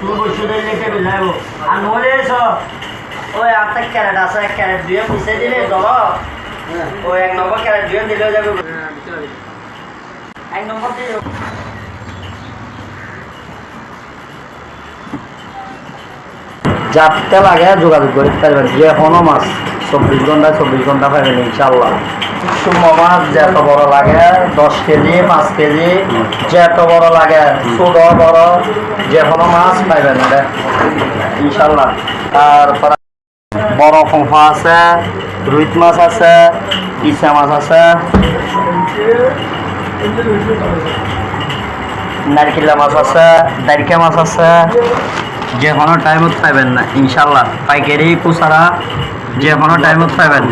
তুই বসে দিলে টেবিল লাগবো আর নলে সব ওই একটা ক্যারেট আছে ক্যারেট দিয়ে পিছিয়ে দিলে ধরো ওই 1 নম্বর ক্যারেট দিয়ে দিলেও যাবে 1 নম্বর দিয়ে যাতে লাগে যোগাযোগ করতে পারবেন যে কোনো মাছ 24 ঘন্টা পাবেন ইনশাল্লাহ। সুরমা মাছ যত বড় লাগে 10 কেজি 5 কেজি যত বড় লাগে ছোট বড় যে কোনো মাছ পাইবেন এটা ইনশাল্লাহ। তারপরে বড় কংফা আছে, রুই মাছ আছে, ইচা মাছ আছে, নারকেলা মাছ আছে, দাইরকা মাছ আছে, যে কোনো টাইমত পাইবেন না ইনশাল্লাহ। পাইকারি খুচরা যে কোনো টাইমত পাইবেন,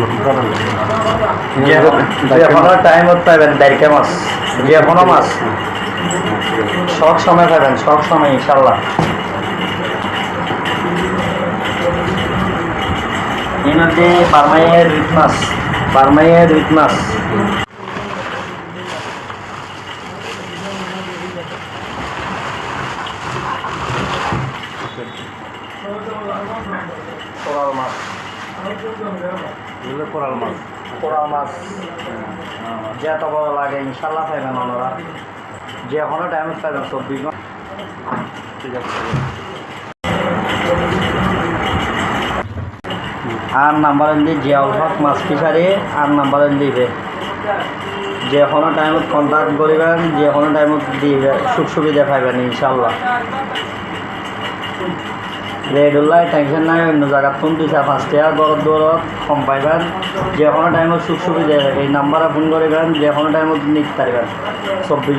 যে কোনো টাইমত পাইবেন। দাইরকা মাছ যে কোনো মাছ সব সময় পাইবেন, সব সময় ইনশাল্লাহ। এর মধ্যে বার্মাইয়ের রুই মাছ, বার্মাইয়ের রুই মাছ কোরাল মাছ, কোরাল মাছ, কোরাল মাছ যত বড় লাগে ইনশাল্লাহ পাইবেন ওনারা যে কোনো টাইমে পাইবেন 24 ঘন্টা। ঠিক আছে আর নাম্বার দিয়ে জিয়াউল হক মাছ ফিশারি আর নাম্বার দিবে যে কোনো টাইমত কন্ট্যাক্ট করিবেন, যে কোনো টাইমত দিবে সুখ সুবিধা পাইবেন ইনশাল্লাহ। রেডুল্লাহ টেনশন নাই, অন্য জায়গার ফোন 2-5 টাকা গরত দৌড়ত কম পাইবেন। যে কোনো টাইমত সুখ সুবিধা এই নাম্বারে ফোন করিবেন, যে কোনো টাইমত নিতে পারবেন। 24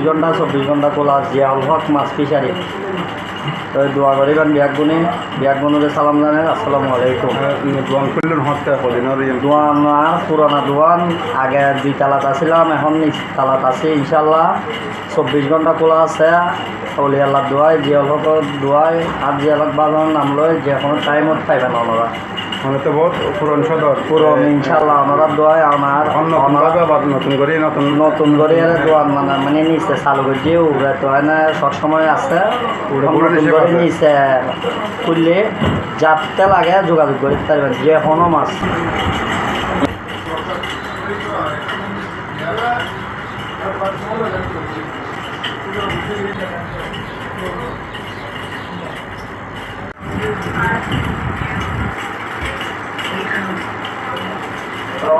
ঘন্টা খোলা জিয়াউল হক মাছ ফিশারি। তো দোয়া করিবেন বিয়াগুনে সালাম জানেন। আসসালামু আলাইকুম। দোয়ান করলেন হত্যা করেন দোয়ান আর পুরানা দোয়ান আগে 2 তালাত আসছিলাম, এখন নিচ তালাত আছে ইনশাল্লাহ। 24 ঘন্টা খোলা আছে। অলি আল্লাহ দোয়াই, জিয়াউল হকর দোয়াই আর জিয়াউল হক বাজার নাম লয় যে কোনো টাইমত পাইবেন ওনারা। মানে তো বহুত পুরন সদর পুরন ইনশাল্লাহ ওনারা দোয়াই আমার নতুন করে নতুন করে দোয়ান মানে নিচে চালু করছে উড়ে তো হয় না সবসময় আছে নিচে খুললে যাতে লাগে যোগাযোগ করতে পারবেন যে কোনো মাছ।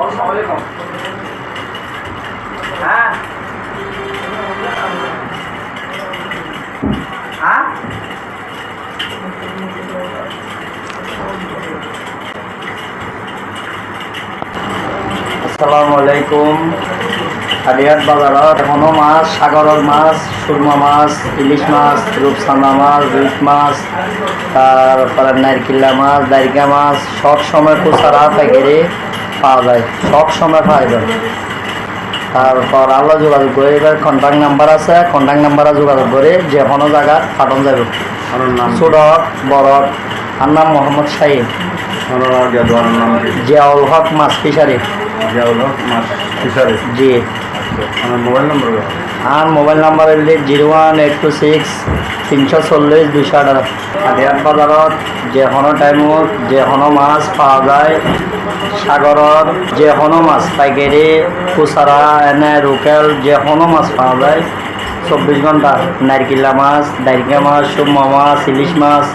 আসসালামাইকুম। হ্যাঁ হ্যাঁ আসসালামু আলাইকুম। হালিয়াট বাজারত এখনো মাছ, সাগরের মাছ, সুরমা মাছ, ইলিশ মাছ, রূপচাঁদা মাছ, রুই মাছ, তারপরে নারকেলা মাছ, দাইরকা মাছ সব সময় খুচরা পাইকারি পাওয়া যায়, সব সময় পাইবেন। তারপর আল্লাহ যোগাযোগ করে এবার কন্ট্যাক্ট নাম্বার আছে, কন্ট্যাক্ট নাম্বারে যোগাযোগ করে যে কোনো জায়গায় পাঠানো যাবে। ছোট বড় আর নাম মোহাম্মদ শাহিন, জিয়াউল হক মাছ ফিশারি। জিয়াউল হক মাছ ফিশারি জি। আমার মোবাইল নম্বর আর মোবাইল নাম্বার 01826 340 218। হালিয়াট বাজারত যে কোনো টাইমত যে কোনো মাছ পাওয়া যায়। সাগরের যে কোনো মাছ পাইকারি খুচরা এনে লোকেল যে কোনো মাছ পাওয়া যায় 24 ঘন্টা। নারকেলা মাছ, দাইরকা মাছ, সুরমা মাছ, ইলিশ মাছ,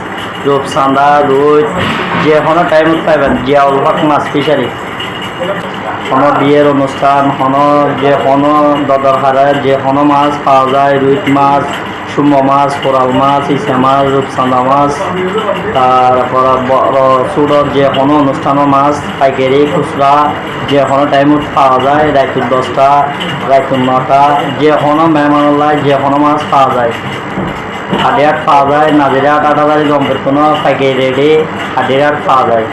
রূপচাঁদা, রুই যে কোনো টাইমত পাইবেন জিয়াউল হক মাছ ফিশারি। কোনো বিয়ের অনুষ্ঠান কোনো যে কোনো দরকারে যে কোনো মাছ পাওয়া যায়। রুই মাছ, সুরমা মাছ, কোরাল মাছ, ইচা মাছ, রূপচাঁদা মাছ, তারপরে বড় ছোট যে কোনো অনুষ্ঠানের মাছ পাইকারি খুচরা যে কোনো টাইমত পাওয়া যায়। রাইতুর 10টা রাইতুর 9টা যে কোনো মেহমানুল্লাহ যে কোনো মাছ পাওয়া যায়। হাটিয়াট পাওয়া যায়। নাজিরহাট আটাদারি জম্পের কোনো পাইকারি রেডি হাটিয়াট পাওয়া যায়।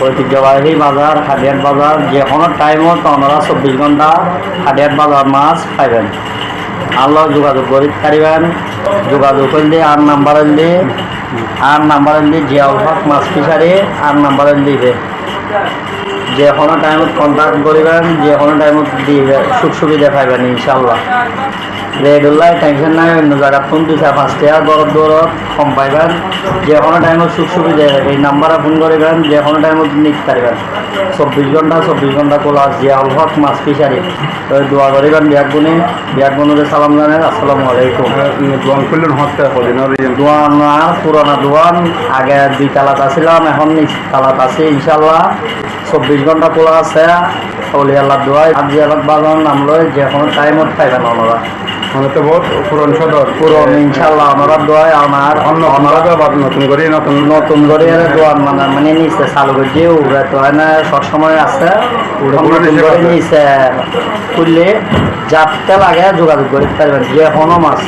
ঐতিহ্যবাহী বাজার হাটিয়াট বাজার যে কোনো টাইমত আপনারা 24 ঘন্টা হাটিয়াট বাজার মাছ পাইবেন। আল্লাহ যোগাযোগ করতে পারিবেন। যোগাযোগ করলে আর নাম্বার দিয়ে জিয়াউল হক মাছ ফিশারি আর নাম্বার দিবে যে কোনো টাইমত কন্ট্যাক্ট করিবেন, যে কোনো টাইমত দিবে সুখ সুবিধা পাইবেন ইনশাল্লাহ। রেডুল্লাহ টেনশন নাই, অন্য জায়গার ফোন 2-5 টাকা দরদ দরদ কম পাইবেন। যে কোনো টাইমত সুখ সুবিধা এই নাম্বারে ফোন করিবেন, যে কোনো টাইমত নিতে পারবেন। 24 ঘন্টা খোলা জিয়াউল হক মাছ ফিশারি। তো দোয়া করিবেন বিয়াক গুণে সালাম জানেন। আসসালামু আলাইকুম। দোয়ান করলেন হত্যা কদিন দোয়ান আর পুরানা দোয়ান, আগে 2 তালাত আসছিলাম, এখন নিচ তালাত আছে ইনশাল্লাহ। 24 ঘন্টা খোলা আছে। অলি আল্লাহ দোয়ায় আর জিয়ালত বাজার নাম লয়, যে কোনো টাইমত পাইবেন ওনারা। মানে তো বহুত পুরন সদর পুরন ইনশাল্লাহ ওনারা দোয়ায় আমার নতুন করে নতুন করে দোয়ান মানে নিচে চালু করছে উড়ে তো হয় না, সবসময় আছে নতুন করে নিচে খুললে যাতে লাগে যোগাযোগ করতে পারবেন যে কোনো মাছ।